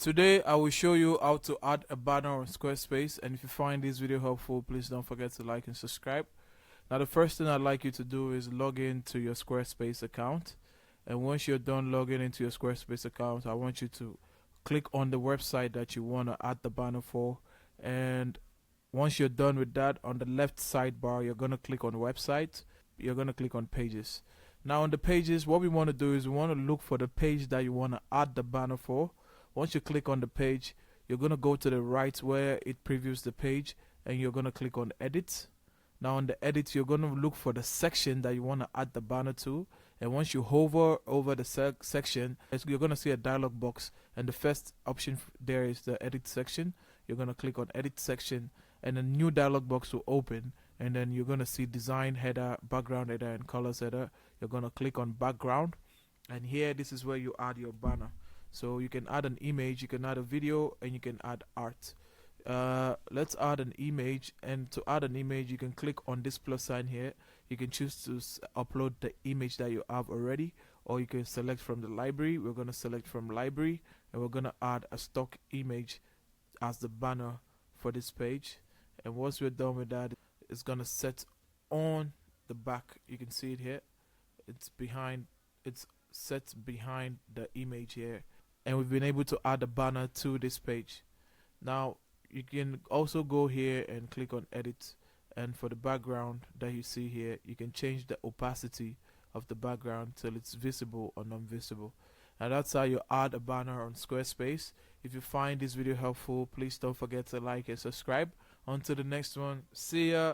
Today I will show you how to add a banner on Squarespace, and if you find this video helpful, please don't forget to like and subscribe. Now the first thing I'd like you to do is log in to your Squarespace account, and once you're done logging into your Squarespace account, I want you to click on the website that you want to add the banner for, and once you're done with that, on the left sidebar you're going to click on website, you're going to click on pages. Now on the pages, what we want to do is we want to look for the page that you want to add the banner for. Once you click on the page, you're going to go to the right where it previews the page, and you're going to click on edit. Now on the edit, you're going to look for the section that you want to add the banner to, and once you hover over the section, you're going to see a dialog box, and the first option there is the edit section. You're going to click on edit section, and a new dialog box will open, and then you're going to see design header, background header, and colors header. You're going to click on background, and here this is where you add your banner. So you can add an image, you can add a video, and you can add art. Let's add an image, and to add an image you can click on this plus sign here. You can choose to upload the image that you have already, or you can select from the library. We're going to select from library, and we're going to add a stock image as the banner for this page. And once we're done with that, it's going to set on the back. You can see it here. It's set behind the image here, and we've been able to add a banner to this page. Now you can also go here and click on edit, and for the background that you see here, you can change the opacity of the background till it's visible or non-visible. And that's how you add a banner on Squarespace. If you find this video helpful, please don't forget to like and subscribe. Until the next one, see ya.